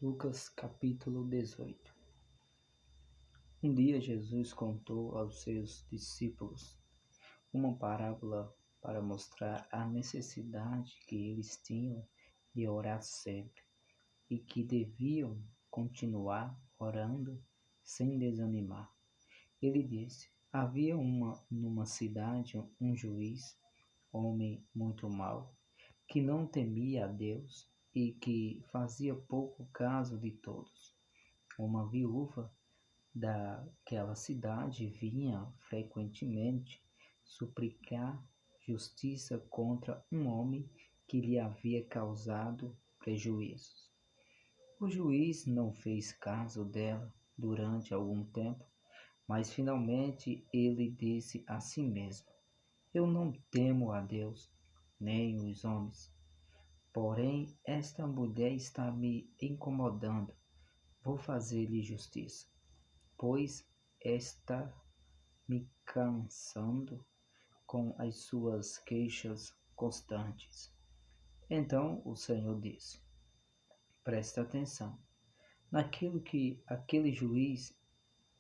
Lucas capítulo 18. Um dia Jesus contou aos seus discípulos uma parábola para mostrar a necessidade que eles tinham de orar sempre e que deviam continuar orando sem desanimar. Ele disse: havia numa cidade um juiz, homem muito mau, que não temia a Deus e que fazia pouco caso de todos. Uma viúva daquela cidade vinha frequentemente suplicar justiça contra um homem que lhe havia causado prejuízos. O juiz não fez caso dela durante algum tempo, mas finalmente ele disse a si mesmo: eu não temo a Deus, nem os homens. Porém, esta mulher está me incomodando. Vou fazer-lhe justiça, pois está me cansando com as suas queixas constantes. Então o Senhor disse: presta atenção naquilo que aquele juiz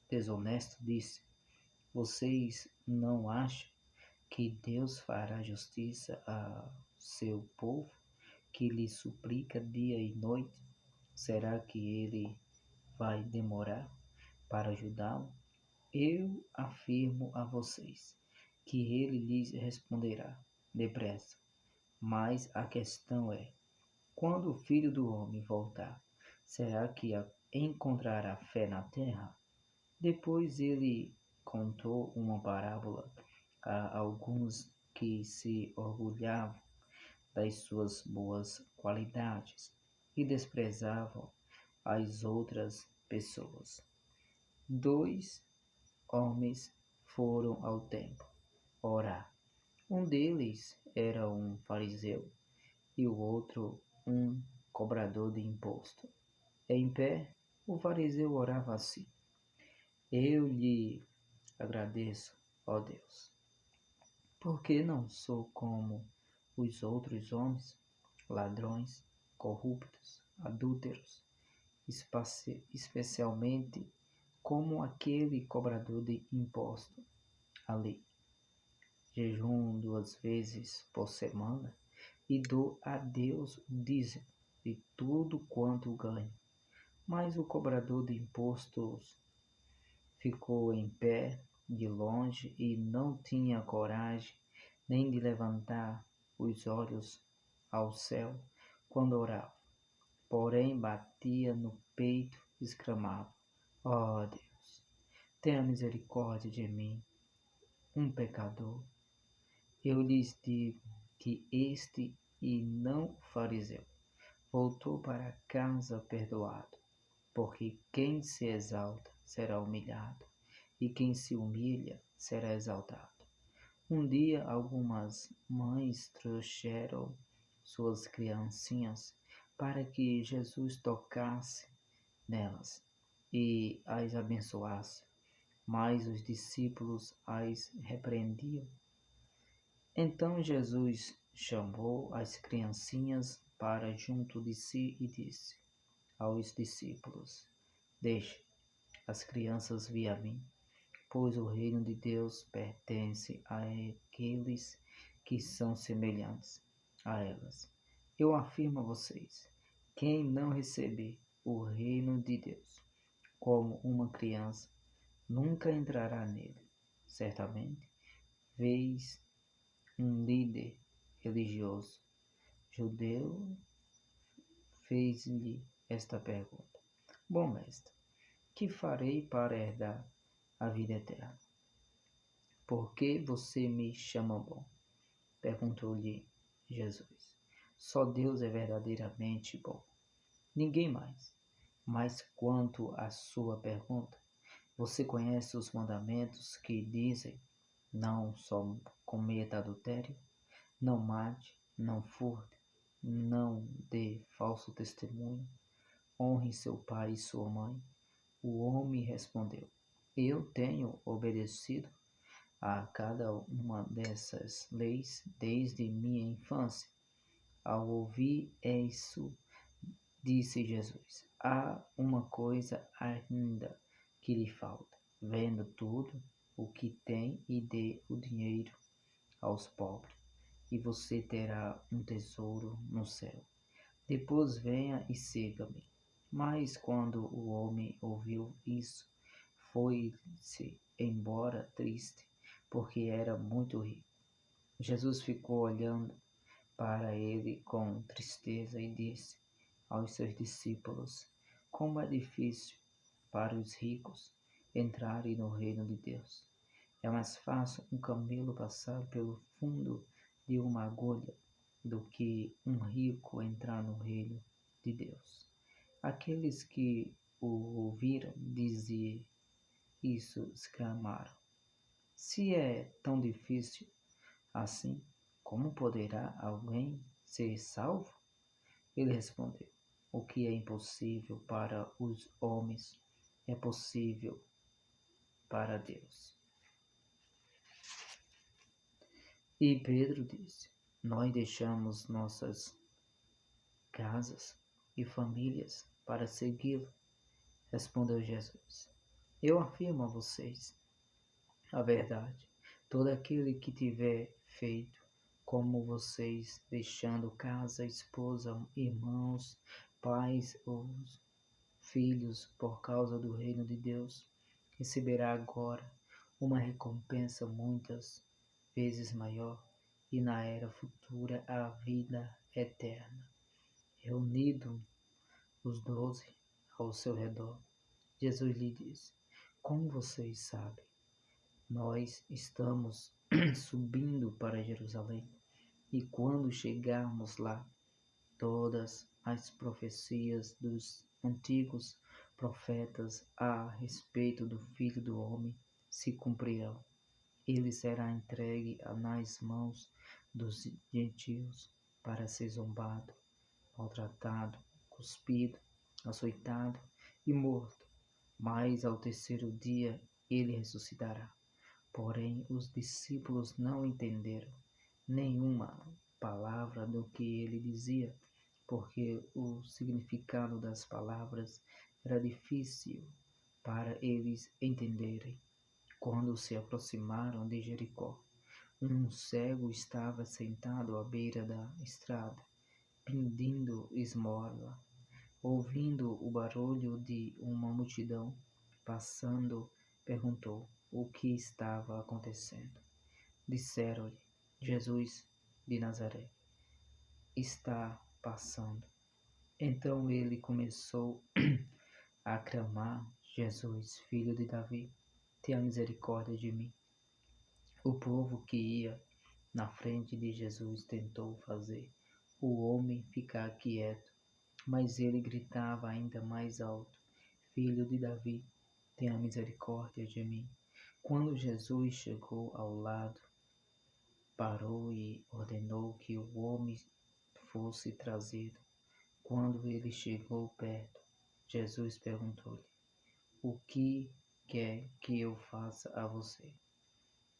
desonesto disse. Vocês não acham que Deus fará justiça a seu povo, que lhe suplica dia e noite? Será que ele vai demorar para ajudá-lo? Eu afirmo a vocês que ele lhes responderá depressa. Mas a questão é, quando o Filho do Homem voltar, será que encontrará fé na terra? Depois ele contou uma parábola a alguns que se orgulhavam das suas boas qualidades e desprezavam as outras pessoas. 2 homens foram ao templo orar. Um deles era um fariseu e o outro um cobrador de imposto. Em pé, o fariseu orava assim: eu lhe agradeço, ó Deus, porque não sou como os outros homens, ladrões, corruptos, adúlteros, especialmente como aquele cobrador de imposto. A lei. Jejum 2 vezes por semana e dou a Deus o dízimo de tudo quanto ganho. Mas o cobrador de impostos ficou em pé de longe e não tinha coragem nem de levantar os olhos ao céu quando orava. Porém batia no peito e exclamava: ó Deus, tenha misericórdia de mim, um pecador. Eu lhes digo que este e não o fariseu voltou para casa perdoado, porque quem se exalta será humilhado, e quem se humilha será exaltado. Um dia algumas mães trouxeram suas criancinhas para que Jesus tocasse nelas e as abençoasse, mas os discípulos as repreendiam. Então Jesus chamou as criancinhas para junto de si e disse aos discípulos: deixe as crianças vir a mim, pois o reino de Deus pertence àqueles que são semelhantes a elas. Eu afirmo a vocês, quem não receber o reino de Deus como uma criança, nunca entrará nele. Certamente, vez um líder religioso judeu fez-lhe esta pergunta: bom mestre, que farei para herdar a vida eterna? Por que você me chama bom? Perguntou-lhe Jesus. Só Deus é verdadeiramente bom, ninguém mais. Mas quanto à sua pergunta, você conhece os mandamentos que dizem: não só cometa adultério, não mate, não furte, não dê falso testemunho, honre seu pai e sua mãe. O homem respondeu: eu tenho obedecido a cada uma dessas leis desde minha infância. Ao ouvir isso, Disse Jesus: há uma coisa ainda que lhe falta. Venda tudo o que tem e dê o dinheiro aos pobres, e você terá um tesouro no céu. Depois venha e siga-me. Mas quando o homem ouviu isso, foi-se embora triste, porque era muito rico. Jesus ficou olhando para ele com tristeza e disse aos seus discípulos: como é difícil para os ricos entrarem no reino de Deus. É mais fácil um camelo passar pelo fundo de uma agulha do que um rico entrar no reino de Deus. Aqueles que o ouviram dizer isso exclamaram: se é tão difícil assim, como poderá alguém ser salvo? Ele respondeu: o que é impossível para os homens é possível para Deus. E Pedro disse: nós deixamos nossas casas e famílias para segui-lo. Respondeu Jesus: eu afirmo a vocês a verdade. Todo aquele que tiver feito como vocês, deixando casa, esposa, irmãos, pais ou filhos por causa do reino de Deus, receberá agora uma recompensa muitas vezes maior e na era futura a vida eterna. Reunido os 12 ao seu redor, Jesus lhe disse: como vocês sabem, nós estamos subindo para Jerusalém, e quando chegarmos lá, todas as profecias dos antigos profetas a respeito do Filho do Homem se cumprirão. Ele será entregue nas mãos dos gentios para ser zombado, maltratado, cuspido, açoitado e morto. Mas ao terceiro dia ele ressuscitará. Porém, os discípulos não entenderam nenhuma palavra do que ele dizia, porque o significado das palavras era difícil para eles entenderem. Quando se aproximaram de Jericó, um cego estava sentado à beira da estrada, pedindo esmola. Ouvindo o barulho de uma multidão passando, perguntou o que estava acontecendo. Disseram-lhe: Jesus de Nazaré está passando. Então ele começou a clamar: Jesus, filho de Davi, tenha misericórdia de mim. O povo que ia na frente de Jesus tentou fazer o homem ficar quieto, mas ele gritava ainda mais alto: Filho de Davi, tenha misericórdia de mim. Quando Jesus chegou ao lado, parou e ordenou que o homem fosse trazido. Quando ele chegou perto, Jesus perguntou-lhe: o que quer que eu faça a você?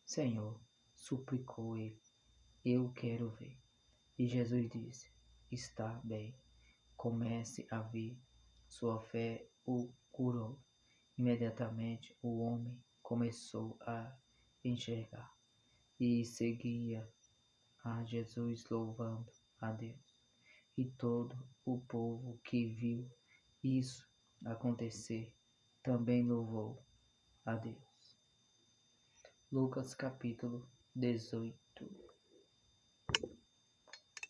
Senhor, suplicou ele, eu quero ver. E Jesus disse: está bem, comece a ver. Sua fé o curou. Imediatamente o homem começou a enxergar e seguia a Jesus louvando a Deus. E todo o povo que viu isso acontecer também louvou a Deus. Lucas capítulo 18.